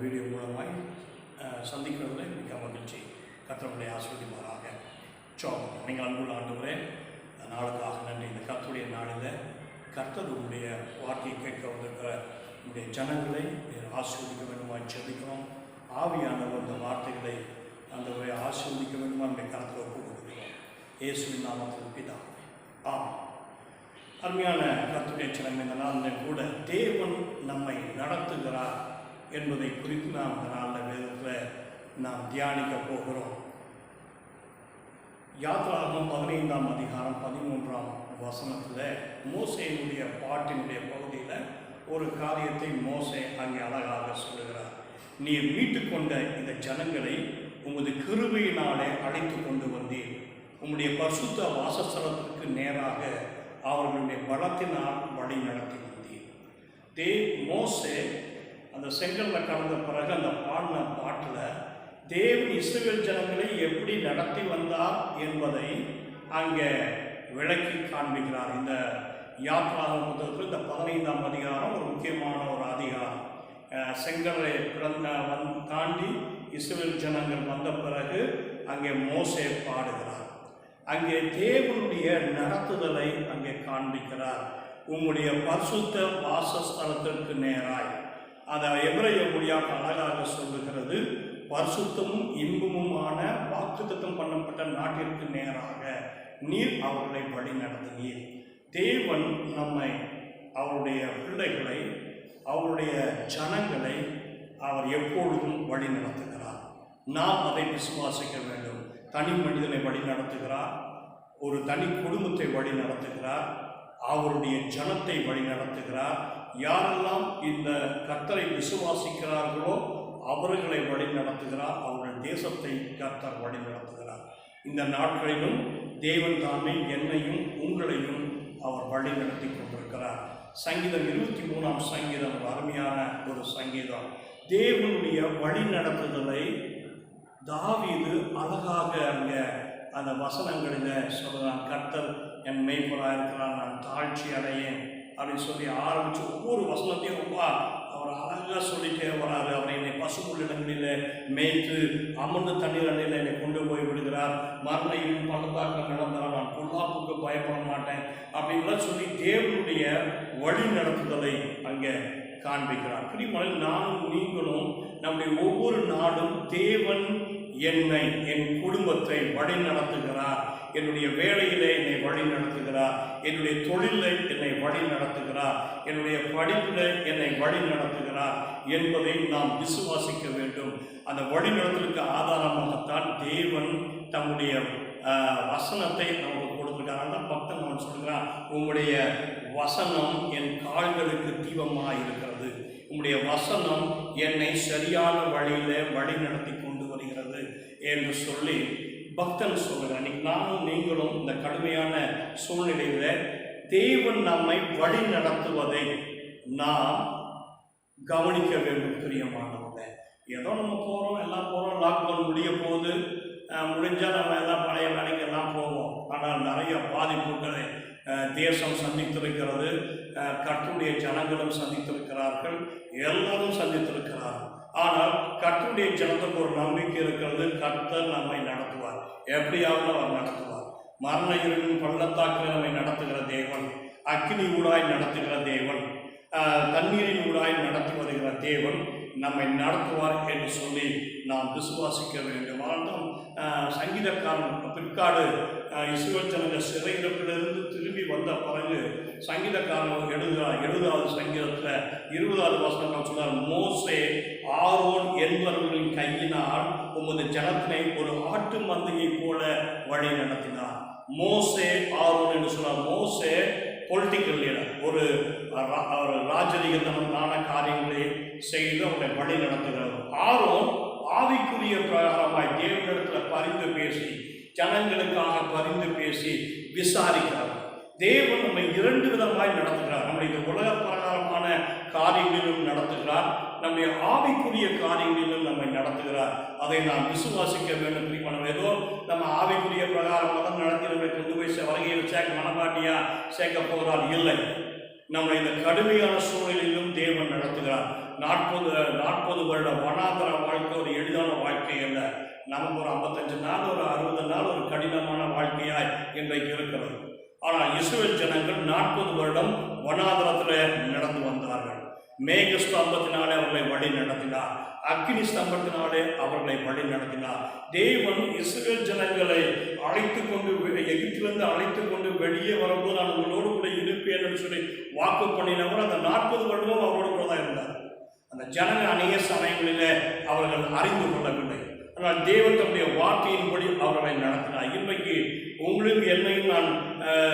Video மூலமாய் சந்திக்கிறதுல மிக மகிழ்ச்சி. கர்த்தருடைய ஆசீர்வதிப்பாராக. நீங்கள் அன்புள்ள ஆண்டவரே, நாளுக்காக நன்றி. இந்த கர்த்தருடைய நாளில் கர்த்தருடைய வார்த்தையை கேட்க வந்திருக்கிற நம்முடைய ஜனங்களை ஆசீர்வதிக்க வேண்டுமாய் ஜெபிக்கிறோம். ஆவியானவர் இந்த வார்த்தைகளை அந்த ஆசீர்வதிக்க வேண்டுமா நம்முடைய கருத்தில் ஒப்புக்கொடுக்கிறோம். இயேசுவின் நாமத்தில் பிதாவே, ஆமென். அருமையான கர்த்தருடைய ஜனமே, இந்த நாளில் கூட தேவன் நம்மை நடத்துகிறார் என்பதை குறித்து நாம் இந்த நாளில் வேதத்தில் நாம் தியானிக்க போகிறோம். யாத்ராகமம் 15ஆம் அதிகாரம் 13ஆம் வசனத்தில் மோசேயினுடைய பாட்டினுடைய பகுதியில் ஒரு காரியத்தை மோசே அங்கே அழகாக சொல்லுகிறார். நீர் மீட்டு கொண்ட இந்த ஜனங்களை உமது கிருபையினாலே அழைத்து கொண்டு வந்தீர். உம்முடைய பரிசுத்த வாசஸ்தலத்திற்கு நேராக அவர்களுடைய பலத்தினால் வழி நடத்தி வந்தீர். மோசே அந்த செங்கல்ல கடந்த பிறகு அந்த பாடின பாட்டில் தேவன் இஸ்ரவேல் ஜனங்களை எப்படி நடத்தி வந்தார் என்பதை அங்கே விளக்கி காண்பிக்கிறார். இந்த யாத்ராகம புத்தகத்தில் இந்த 15ஆம் அதிகாரம் ஒரு முக்கியமான ஒரு அதிகாரம். செங்கலை தாண்டி இஸ்ரவேல் ஜனங்கள் வந்த பிறகு அங்கே மோசே பாடுகிறார். அங்கே தேவனுடைய நடத்துதலை அங்கே காண்பிக்கிறார். உம்முடைய பரிசுத்த வாசஸ்தலத்திற்கு நேராய், அதை எபிரேய மொழியாக அழகாக சொல்லுகிறது, பரிசுத்தமும் இன்பமுமான வாக்குத்தத்தம் பண்ணப்பட்ட நாட்டிற்கு நேராக நீர் அவர்களை வழி நடத்தினீர். தேவன் நம்மை, அவருடைய பிள்ளைகளை, அவருடைய ஜனங்களை அவர் எப்பொழுதும் வழி நடத்துகிறார். நாம் அதை விசுவாசிக்க வேண்டும். தனி மனிதனை வழி நடத்துகிறார், ஒரு தனி குடும்பத்தை வழி நடத்துகிறார், அவருடைய ஜனத்தை வழி நடத்துகிறார். யாரெல்லாம் இந்த கர்த்தரை விசுவாசிக்கிறார்களோ அவர்களை வழி நடத்துகிறார். அவர்கள் தேசத்தை கர்த்தர் வழி நடத்துகிறார். இந்த நாட்களிலும் தேவன் தாமே என்னையும் உங்களையும் அவர் வழி நடத்தி கொண்டிருக்கிறார். சங்கீதம் 23ஆம் சங்கீதம் ஒரு அருமையான ஒரு சங்கீதம். தேவனுடைய வழி நடத்துதலை தாவீது அழகாக அங்கே அந்த வசனங்களில் சொல்கிறான். கர்த்தர் என் மேய்ப்பராக இருக்கிறார், நான் தாழ்ச்சி அடையேன் அப்படின்னு சொல்லி ஆரம்பித்து ஒவ்வொரு வசனத்தையும் ரொம்ப அவர் அழகாக சொல்லிட்டே வராரு. அவர் என்னை பசுப்புல் இடங்களில் மேய்த்து அமர்ந்து தண்ணீர் அண்டையில் என்னை கொண்டு போய் விடுகிறார். மரணையும் பள்ளத்தாக்க நடந்தால் நான் பொல்லாப்புக்கு பயப்பட மாட்டேன் அப்படின்லாம் சொல்லி தேவனுடைய வழி நடத்துதலை அங்கே காண்பிக்கிறார். பிரியமான நானும் நீங்களும் நம்முடைய ஒவ்வொரு நாளும் தேவன் என்னை, என் குடும்பத்தை வழி நடத்துகிறார். என்னுடைய வேலையிலே என்னை வழி நடத்துகிறார். என்னுடைய தொழிலில் என்னை வழி நடத்துகிறார். என்னுடைய படிப்பில் என்னை வழி நடத்துகிறார் என்பதை நாம் விசுவாசிக்க வேண்டும். அந்த வழி நடத்துவதற்கு ஆதாரமாகத்தான் தேவன் தம்முடைய வசனத்தை நமக்கு கொடுத்திருக்கார். அந்த பக்தன் அவன் சொல்கிறான், உங்களுடைய வசனம் என் கால்களுக்கு தீபமாக இருக்கிறது, உங்களுடைய வசனம் என்னை சரியான வழியில் வழி நடத்தி கொண்டு வருகிறது என்று சொல்லி பக்தன் சொல்கிறான். இன்னைக்கு நானும் நீங்களும் இந்த கடுமையான சூழ்நிலையில் தேவன் நம்மை வழி நடத்துவதை நாம் கவனிக்க வேண்டும். பிரியமானவர்களே, ஏதோ நம்ம போகிறோம், எல்லாம் போகிறோம், லாக்டவுன் முடிய போகுது, முடிஞ்சால் நம்ம எல்லாம் பழைய வேலைக்கு எல்லாம் போவோம். ஆனால் நிறைய பாதிப்புகளை தேசம் சந்தித்திருக்கிறது, கர்த்தருடைய ஜனங்களும் சந்தித்திருக்கிறார்கள், எல்லாரும் சந்தித்திருக்கிறார்கள். ஆனால் கர்த்தருடைய ஜனத்துக்கு ஒரு நம்பிக்கை இருக்கிறது, கர்த்தர் நம்மை நடத்துவார், எப்படியாவது அவர் நடத்துவார். மரண இருளின் பள்ளத்தாக்கில் நம்மை நடத்துகிற தேவன், அக்கினி ஊடாய் நடத்துகிற தேவன், தண்ணீரின் ஊடாய் நடத்தி வருகிற தேவன் நம்மை நடத்துவார் என்று சொல்லி நாம் விசுவாசிக்க வேண்டும். ஆனால் சங்கீதக்காரன் பிற்காடு இஸ்ரவேல் ஜனங்கள் சிறையிருப்பிலிருந்து திரும்பி வந்த பிறகு சங்கீதக்காரன் எழுதுகிறார். 70வது சங்கீதத்தில் 20வது வசனம் சொன்னார், மோசே ஆரோன் என்பவர்களின் கையினால் உமது ஜனத்தினை ஒரு ஆட்டு மந்தையை போல வழி நடத்தினார். மோசே ஆரோன் என்று சொன்னார். மோசே பொலிட்டிக்கல் லீடர், ஒரு ராஜரீகத்தனமான காரியங்களை செய்து அவரை வழி நடத்துகிறார். ஆரோன் ஆவிக்குரிய பிரகாரமாய் தேவனிடத்தில் பரிந்து பேசி, ஜனங்களுக்காக பரிந்து பேசி விசாரிக்கிறார். தேவன் நம்மை 2 விதமாய் நடத்துகிறார். நம்முடைய இந்த உலக பிரகாரமான காரியங்களிலும் நடத்துகிறார், நம்முடைய ஆவிக்குரிய காரியங்களிலும் நம்மை நடத்துகிறார். அதை நாம் விசுவாசிக்க வேண்டும். நம்ம ஏதோ நம்ம ஆவிக்குரிய பிரகாரமாக தான் நடத்தி நம்மை கொண்டு போய் வருகையில் சேர்க்க மனப்பாட்டியா சேர்க்க போகிறார் இல்லை. நம்மை இந்த கடுமையான சூழ்நிலையிலும் தேவன் நடத்துகிறார். 40 வருட வனாந்தர வாழ்க்கை ஒரு எளிதான வாழ்க்கை அல்ல. நமக்கு ஒரு 55 நாள், ஒரு 60 நாள் ஒரு கடினமான வாழ்க்கையாய் இன்றைக்கு இருக்கிறது. ஆனால் இஸ்ரவேல் ஜனங்கள் 40 வருடம் வனாந்தரத்தில் நடந்து வந்தார்கள். மேக ஸ்தம்பத்தினாலே அவர்களை வழி நடத்தினார், அக்கினி ஸ்தம்பத்தினாலே அவர்களை வழி நடத்தினார். தேவன் இஸ்ரவேல் ஜனங்களை அழைத்து கொண்டு எகிப்திலிருந்து அழைத்து கொண்டு வெளியே வரும்போது நான் உங்களோடு கூட இருப்பேன் என்று சொல்லி வாக்கு பண்ணினவர் அந்த 40 வருடமும் அவரோடு கூட தான் இருந்தார். அந்த ஜனங்கள் அநேக சமயங்களிலே அவர்கள் அறிந்து கொள்ளவில்லை. ஆனால் தேவன் தம்முடைய வார்த்தையின்படி அவர்களை நடத்தினார். இன்றைக்கு உங்களையும் என்னையும் நான்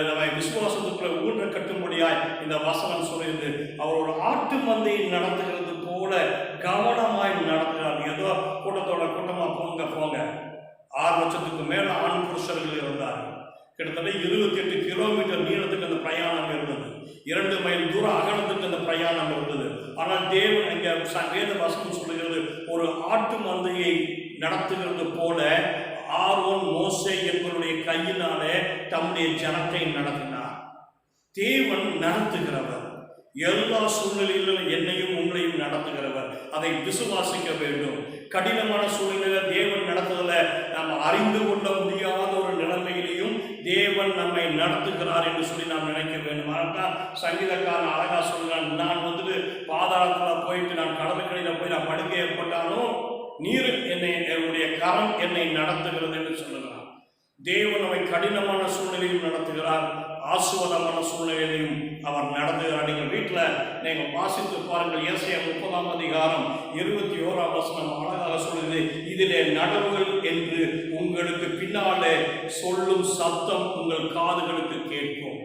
நம்ம விசுவாசத்துக்குள்ள ஊன்ற கட்டும்படியாய் இந்த வசனம் சொல்லியிருந்து அவர் ஒரு ஆட்டு மந்தையை நடத்துகிறது போல கவனமாய் நடத்துகிறார். ஏதோ கூட்டமாக போங்க 6 லட்சத்துக்கு மேல ஆண் புருஷர்கள் இருந்தார்கள். கிட்டத்தட்ட 28 கிலோமீட்டர் நீளத்துக்கு அந்த பிரயாணம் இருந்தது. 2 மைல் தூரம் அகலத்துக்கு அந்த பிரயாணம் இருந்தது. ஆனால் தேவன் இங்க வேத வசனம் சொல்லுகிறது ஒரு ஆட்டு மந்தையை நடத்துகிறது போல ஆரோன் மோசே என்பவருடைய கையினாலே தம்முடைய ஜனத்தை நடத்தினார். தேவன் நடத்துகிறவர், எல்லா சூழ்நிலையிலும் என்னையும் உங்களையும் நடத்துகிறவர். அதை விசுவாசிக்க வேண்டும். கடினமான சூழ்நிலையில தேவன் நடத்துதல நாம் அறிந்து கொள்ள முடியாத ஒரு நிலைமையிலையும் தேவன் நம்மை நடத்துகிறார் என்று சொல்லி நாம் நினைக்க வேண்டும். ஆனால் சங்கீதக்காரன் அழகா சொல்கிறான், நான் பாதாளத்தில் போயிட்டு நான் கடற்கரையில் போய் நான் படுக்கை ஏற்பட்டாலும் நீர் என்னுடைய கரம் என்னை நடத்துகிறது என்று சொல்லுகிறார். தேவன் நம்மை கடினமான சூழ்நிலையும் நடத்துகிறார், ஆசீர்வாதமான சூழ்நிலையிலையும் அவர் நடத்துகிறார். நீங்கள் வீட்டில் நீங்கள் வாசித்து பாருங்கள். ஏசாயா 30ஆம் அதிகாரம் 21ஆம் வசனம் அழகாக சொல்லுது, இதிலே நடவுகள் என்று உங்களுக்கு பின்னாலே சொல்லும் சத்தம் உங்கள் காதுகளுக்கு கேட்கும்.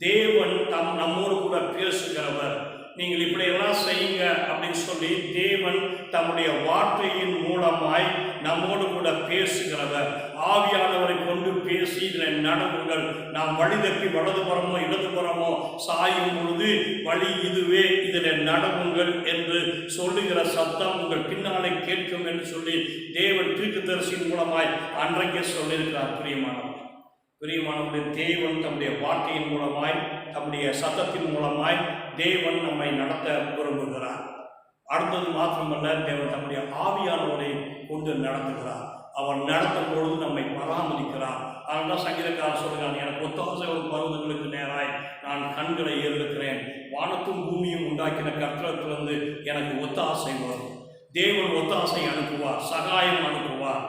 தேவன் நம்மோடு கூட பேசுகிறவர். நீங்கள் இப்படியெல்லாம் செய்யுங்க அப்படின்னு சொல்லி தேவன் தம்முடைய வார்த்தையின் மூலமாய் நம்மோடு கூட பேசுகிறவர். ஆவியானவரை கொண்டு பேசி இதில் நடவுங்கள். நாம் வழி தப்பி வலதுபுறமோ இடதுபுறமோ சாயும் பொழுது வழி இதுவே, இதில் நடவுங்கள் என்று சொல்லுகிற சத்தம் உங்கள் பின்னாலே கேட்கும் என்று சொல்லி தேவன் தீர்க்கதரிசியின் மூலமாய் அன்றைக்கே சொல்லியிருக்கிறார். பிரியமானவருடைய தேவன் தம்முடைய வார்த்தையின் மூலமாய் தம்முடைய சத்தத்தின் மூலமாய் தேவன் நம்மை நடத்த விரும்புகிறார். அடுத்தது மாத்திரமல்ல, தேவன் தம்முடைய ஆவியானவரை கொண்டு நடத்துகிறார். அவர் நடத்தும் பொழுது நம்மை பராமரிக்கிறார். அதனால்தான் சங்கீதக்காரர் சொல்கிறான், எனக்கு ஒத்தாசை வரும் பருவங்களுக்கு நேராய் நான் கண்களை ஏறெடுக்கிறேன். வானத்தும் பூமியும் உண்டாக்கின கர்த்தரிடத்திலிருந்து எனக்கு ஒத்தாசை வரும். தேவன் ஒத்தாசை அனுப்புவார், சகாயம் அனுப்புவார்.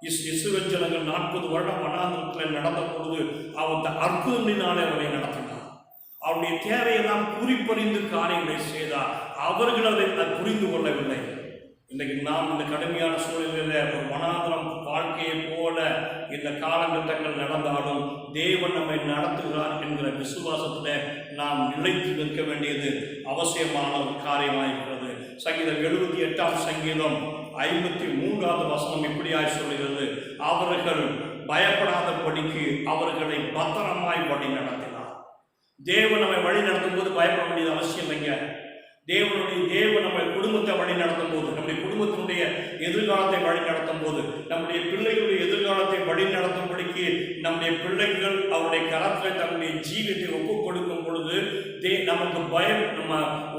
இஸ்ரவேல் ஜனங்கள் 40 வருடம் வனாந்தரத்தில் நடந்த பொழுது அவர் அற்புதங்களினாலே அவரை நடத்தினார். அவருடைய தேவையெல்லாம் குறிப்பறிந்து காரியங்களை செய்தார். அவர்கள் அதை புரிந்து கொள்ளவில்லை. இன்றைக்கு நாம் இந்த கடுமையான சூழ்நிலையில் ஒரு வனாந்தரம் வாழ்க்கையை போல இந்த காலகட்டங்கள் நடந்தாலும் தேவன் நம்மை நடத்துகிறார் என்கிற விசுவாசத்தில் நாம் நிலைத்து நிற்க வேண்டியது அவசியமான ஒரு காரியமாயிருக்கிறது. சங்கீதம் 78ஆம் சங்கீதம் 53ஆவது வசனம் இப்படியாய் சொல்கிறது, அவர்கள் பயப்படாதபடிக்கு அவர்களை பத்திரமாய் வழி நடத்தினார். தேவன் நம்மை வழி நடத்தும் போது பயப்பட வேண்டியது அவசியம் இல்லைங்க. தேவன் நம்ம குடும்பத்தை வழி நடத்தும் போது, நம்முடைய குடும்பத்தினுடைய எதிர்காலத்தை வழி நடத்தும் போது, நம்முடைய பிள்ளைகளுடைய எதிர்காலத்தை வழி நடத்தும்படிக்கு நம்முடைய பிள்ளைகள் அவருடைய கரத்தில் தன்னுடைய ஜீவியத்தை ஒப்புக் கொடுக்கும் பொழுது நமக்கு பயம், நம்ம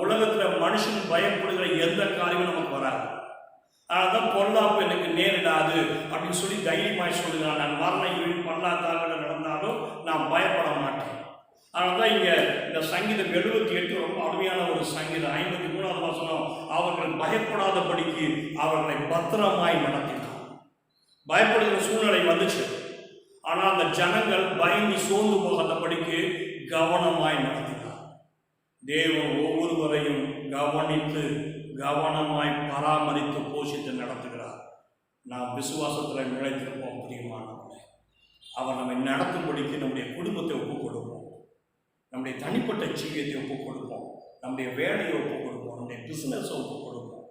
உலகத்தில் மனுஷன் பயப்படுகிற எந்த காரியமும் நமக்கு வராது. அதனால்தான் பொல்லாப்பு எனக்கு நேரிடாது அப்படின்னு சொல்லி தைரியமாய் சொல்லுகிறான். நான் மரண இருள் பல்லாத்தாக நடந்தாலும் நான் பயப்பட மாட்டேன். அதனால்தான் இங்கே இந்த சங்கீதம் 78 ரொம்ப அருமையான ஒரு சங்கீதம். 53ஆவது வசனம், அவர்கள் பயப்படாதபடிக்கு அவர்களை பத்திரமாய் நடத்தினார். பயப்படுகிற சூழ்நிலை வந்துச்சு, ஆனால் அந்த ஜனங்கள் பயந்து சோர்ந்து போகாதபடிக்கு கவனமாய் நடத்தினார். தேவன் ஒவ்வொருவரையும் கவனித்து கவனமாய் பராமரித்து போஷித்து நடத்துகிறார். நாம் விசுவாசத்தில் நிலைத்திருப்போம். பிரியமானவர்களே, அவர் நம்மை நடத்தும்படிக்கு நம்முடைய குடும்பத்தை ஒப்புக் கொடுப்போம், நம்முடைய தனிப்பட்ட ஜீவியத்தை ஒப்புக் கொடுப்போம், நம்முடைய வேலையை ஒப்புக் கொடுப்போம், நம்முடைய பிஸ்னஸை ஒப்புக் கொடுப்போம்.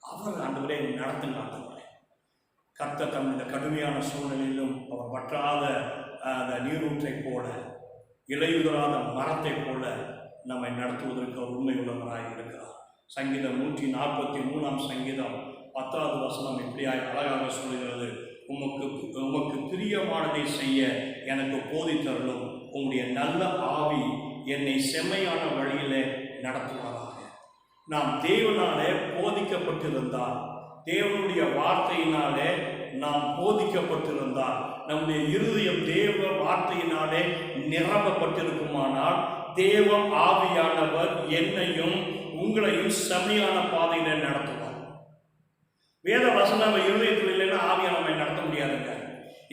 அவர் ஆண்டவரே நடத்துகிறார். கர்த்தர் தம் இந்த கடுமையான சூழ்நிலையிலும் அவர் வற்றாத அந்த நீரூற்றை போல, இலையுதராத மரத்தை போல நம்மை நடத்துவதற்கு அவர் உண்மை உள்ளவராக இருக்கிறார். சங்கீதம் 143ஆம் சங்கீதம் 10ஆவது வசனம் இப்படியாய் அழகாக சொல்லுகிறது, உமக்கு பிரியமானதை செய்ய எனக்கு போதித்தருளும், உங்களுடைய நல்ல ஆவி என்னை செம்மையான வழியிலே நடத்துவாராக. நாம் தேவனாலே போதிக்கப்பட்டிருந்தால், தேவனுடைய வார்த்தையினாலே நாம் போதிக்கப்பட்டிருந்தால், நம்முடைய இருதயம் தேவ வார்த்தையினாலே நிரப்பப்பட்டிருக்குமானால், தேவ ஆவியானவர் என்னையும் உங்களையும் செம்மையான பாதையில நடத்துவார். வேத வசனம் இருதயத்தில் இல்லைன்னா ஆவியானவரை நடத்த முடியாதுங்க.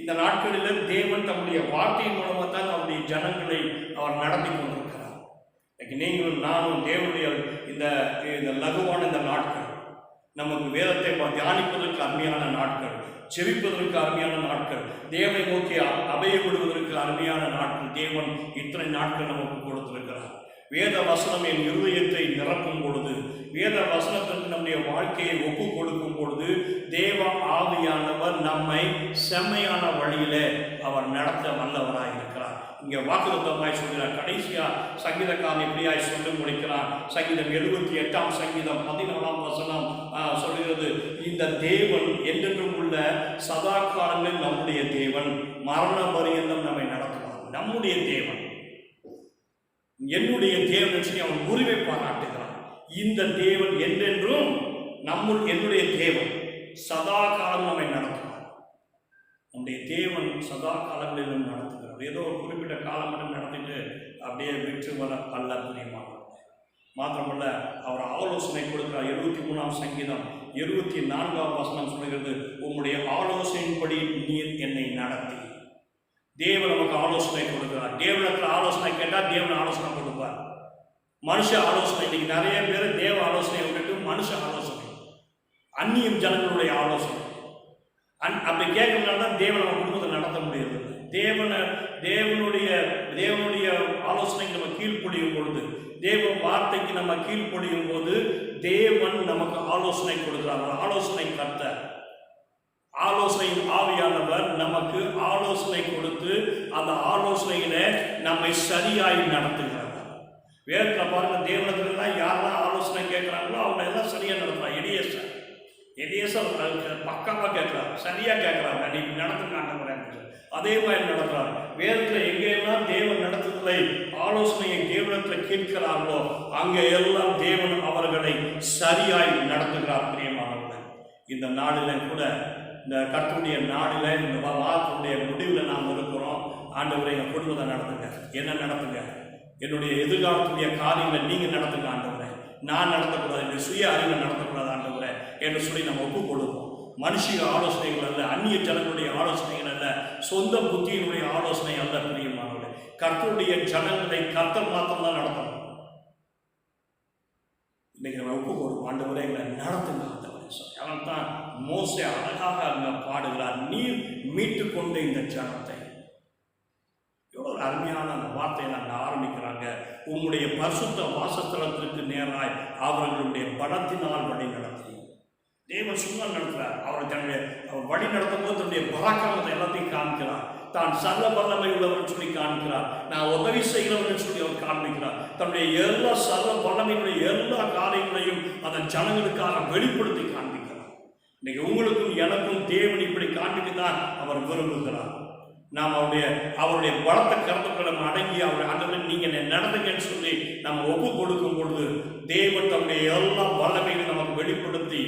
இந்த நாட்களில் தேவன் தம்முடைய வார்த்தையின் மூலமாக தான் அவருடைய ஜனங்களை அவர் நடத்தி கொண்டிருக்கிறார். நீங்களும் நானும் தேவனுடைய இந்த லகுவான இந்த நாட்கள், நமக்கு வேதத்தை தியானிப்பதற்கு அருமையான நாட்கள், செவிப்பதற்கு அருமையான நாட்கள், தேவனை நோக்கி அபயப்படுவதற்கு அருமையான நாட்கள் தேவன் இத்தனை நாட்கள் நமக்கு கொடுத்திருக்கிறார். வேத வசனம் என் இருதயத்தை நிரப்பும் பொழுது, வேத வசனத்திற்கு நம்முடைய வாழ்க்கையை ஒப்பு கொடுக்கும் பொழுது, தேவ ஆவியானவர் நம்மை செம்மையான வழியிலே அவர் நடத்த வல்லவராய் இருக்கிறார். இங்கே வாக்குத்தத்தமாய் சொல்கிறார். கடைசியா சங்கீதக்காரன் இப்படியாய் சொல்லி முடிக்கிறார். சங்கீதம் 78 சங்கீதம் 14 வசனம் சொல்கிறது, இந்த தேவன் என்றென்றும் உள்ள சதா காலங்களில் நம்முடைய தேவன், மரண பரியந்தம் நம்மை நடத்துவார். நம்முடைய தேவன், என்னுடைய தேவன் சொல்லி அவன் உரிமை பாராட்டுகிறான். இந்த தேவன் என்றென்றும் என்னுடைய தேவன் சதா காலம் நம்மை நடத்துவார். நம்முடைய தேவன் சதா காலங்களிலும் நடத்துகிறார். ஏதோ ஒரு குறிப்பிட்ட காலம் மட்டும் நடத்திட்டு அப்படியே விற்று வர அல்ல புரியுமானவர். மாத்திரமல்ல, அவர் ஆலோசனை கொடுக்கிறார். 73 சங்கீதம் 24 வசனம் சொல்கிறது, உம்முடைய ஆலோசனையின்படி நீர் என்னை நடத்தி. தேவன் நமக்கு ஆலோசனை கொடுக்கிறார். தேவனத்தில் ஆலோசனை கேட்டால் தேவன் ஆலோசனை கொடுப்பார். மனுஷ ஆலோசனை, இன்னைக்கு நிறைய பேர் தேவ ஆலோசனை விட்டுட்டு மனுஷ ஆலோசனை, அந்நியம் ஜனங்களுடைய ஆலோசனை அப்படி கேட்கறதுனால தான் தேவன் நம்ம குடும்பத்தை நடத்த முடியாது. தேவனுடைய ஆலோசனைக்கு நம்ம கீழ்ப்படியும் பொழுது, தேவ வார்த்தைக்கு நம்ம கீழ்ப்படியும் போது தேவன் நமக்கு ஆலோசனை கொடுக்கிறார். ஆலோசனை கர்த்தர், ஆலோசனையின் ஆவியானவர் நமக்கு ஆலோசனை கொடுத்து அந்த ஆலோசனையில நம்மை சரியாய் நடத்துகிறார். வேதத்தில் பாருங்க, தேவனத்துலாம் யாரெல்லாம் ஆலோசனை கேட்கிறாங்களோ அவங்க எல்லாம் சரியா நடத்துறாங்க. எலியேசர் பக்காவா கேட்கிறார், சரியா கேட்கிறாங்க, நீ நடத்துங்க. அதே மாதிரி நடத்துறாரு. வேதத்தில் எங்கெல்லாம் தேவன் நடத்துதலை ஆலோசனையை தேவனத்தில் கேட்கிறார்களோ அங்கே எல்லாம் தேவன் அவர்களை சரியாய் நடத்துகிறார். பிரியமானவர்கள், இந்த நாளில் கூட, இந்த கர்த்தருடைய நாளில், இந்த வாரத்துடைய முடிவில் நாம் இருக்கிறோம். ஆண்டவரை எங்கள் குடும்பத்தை நடத்துங்க, என்ன நடத்துங்க, என்னுடைய எதிர்காலத்துடைய காரியங்களை நீங்கள் நடத்துங்க ஆண்டவரை, நான் நடத்தக்கூடாது, என்னுடைய சுய அறிவை நடத்தக்கூடாது ஆண்டவரை என்று சொல்லி நம்ம ஒப்புக் கொடுப்போம். மனுஷிய ஆலோசனைகள் அல்ல, அந்நிய ஜனங்களுடைய ஆலோசனைகள் அல்ல, சொந்த புத்தியினுடைய ஆலோசனை அல்ல. பிரியமானவர்களே, கர்த்தருடைய ஜனங்களை கர்த்தர் மாத்திரம் தான் நடத்தணும். இன்னைக்கு நம்ம ஒப்புக் கொடுப்போம். ஆண்டவரை எங்களை நடத்துங்க ஆண்டவரை. அவன் தான் மோசே அழகாக அங்கே பாடுகிறார், நீர் மீட்டு கொண்ட இந்த ஜனத்தை. எவ்வளோ ஒரு அருமையான அந்த வார்த்தையை நாங்கள் ஆரம்பிக்கிறாங்க. உங்களுடைய பரிசுத்த வாசஸ்தலத்திற்கு நேராய் அவர்களுடைய பலத்தினால் வழி நடத்தி தேவன் சும்மா நடத்துகிறார். அவர் வழி நடத்தும் போது தன்னுடைய பராக்கிரமத்தை எல்லாத்தையும் காண்கிறார். தான் சர்வ வல்லமை உள்ளவன் சொல்லி காண்கிறார். நான் உதவி செய்கிறவன் சொல்லி அவர் காண்பிக்கிறார். தன்னுடைய எல்லா சர்வ வல்லமையுடைய எல்லா காரியங்களையும் அதன் ஜனங்களுக்காக வெளிப்படுத்தி காண்பிக்கிறார். இன்னைக்கு உங்களுக்கும் எனக்கும் தேவன் இப்படி காண்பிக்கத்தான் அவர் விரும்புகிறார். நாம் அவருடைய பலத்தை கருத்துக்களை அடங்கி அவர் ஆண்டவரை நீங்கள் நடந்துங்கன்னு சொல்லி நம்ம ஒப்பு கொடுக்கும் பொழுது தேவன் தன்னுடைய எல்லா வல்லமையும் நமக்கு வெளிப்படுத்தி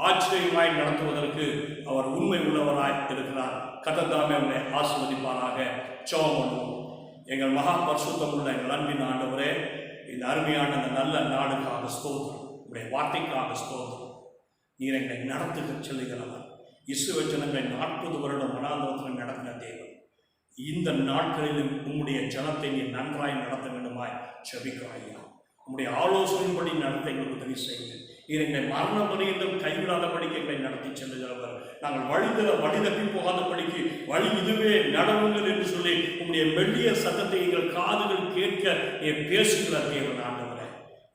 ஆச்சரியமாய் நடத்துவதற்கு அவர் உண்மை உள்ளவராய் இருக்கிறார். கர்த்தர் அவரை ஆசீர்வதிப்பாராக. ஜெபம் பண்ணுவோம். எங்கள் மகா பரிசுத்தம் உள்ள எங்கள் அன்பின் ஆண்டவரே, இந்த அருமையான அந்த நல்ல நாடுக்காக ஸ்தோத்திரம், உங்களுடைய வார்த்தைக்காக ஸ்தோத்திரம். நீர் எங்களை நடத்துக செல்லுகிறவர். இஸ்ரவேல் ஜனங்களை 40 வருடம் வனாந்தரத்தில் நடத்தின தேவன், இந்த நாட்களிலும் உம்முடைய ஜனத்தை நீ நன்றாய் நடத்த வேண்டுமாய் ஜெபிக்கிறாயா. உம்முடைய ஆலோசனைப்படி நடத்த எங்களுக்கு உதவி செய்யுங்க. நீர் எங்களை மரண பரியந்தம் கைவிடாதபடிக்கு எங்களை நடத்தி செல்லுகிறவர். நாங்கள் வழி தப்பி போகாதபடிக்கு வழி இதுவே நடவுங்கள் என்று சொல்லி உம்முடைய மெல்லிய சத்தத்தை எங்கள் காதுகள் கேட்க நீர் பேசுகிற தேவன் ஆண்டவரே,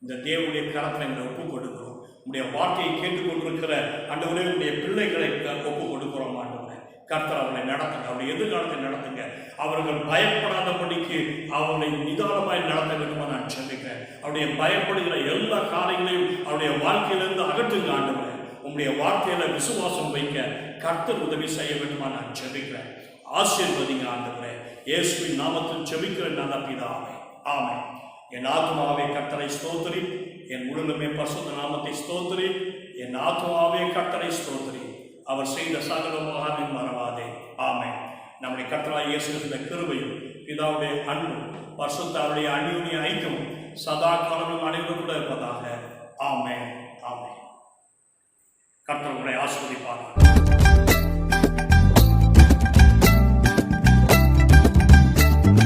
இந்த தேவனுடைய கரத்தில் எங்களை ஒப்புக் கொடுக்கிறோம். உம்முடைய வார்த்தையை கேட்டுக்கொண்டிருக்கிற ஆண்டவரே, உடைய பிள்ளைகளை ஒப்புக் கொடுக்கிறோம் ஆண்டவரே. கர்த்தர் அவர்களை நடத்துங்க, அவருடைய எதிர்காலத்தை நடத்துங்க. அவர்கள் பயப்படாதபடிக்கு அவர்களை நிதானமாய் நடத்த வேண்டுமா நான் சொல்லிக்கிறேன். அவருடைய பயப்படுகிற எல்லா காரியங்களையும் அவருடைய வாழ்க்கையிலிருந்து அகற்றுங்க ஆண்டவரே. உங்களுடைய வார்த்தையில விசுவாசம் வைக்க கர்த்தர் உதவி செய்ய வேண்டுமா நான் ஜெபிக்கிறேன். ஆசீர்வதிங்க ஆண்டவரே. இயேசுவின் நாமத்தில் ஜெபிக்கிற நல்ல பிதாவே, ஆமென். என் ஆத்மாவே கர்த்தரை ஸ்தோத்திரி, என் முழுமே பரிசுத்த நாமத்தை ஸ்தோத்திரி. என் ஆத்மாவே கர்த்தரை ஸ்தோத்திரி, அவர் செய்த சகல உபகாரங்களையும் மறவாதே. ஆமென். நம்முடைய கர்த்தராகிய இயேசு கிறிஸ்துவின் கிருபையும் பிதாவுடைய அன்பும் பரிசுத்தாவினுடைய அந்யோன்ய ஐக்கியமும் சதா காலமும் அனைவரும் கூட இருப்பதாக. ஆமென். ஆமென். கர்த்தர் உங்களை ஆசீர்வதிப்பார்.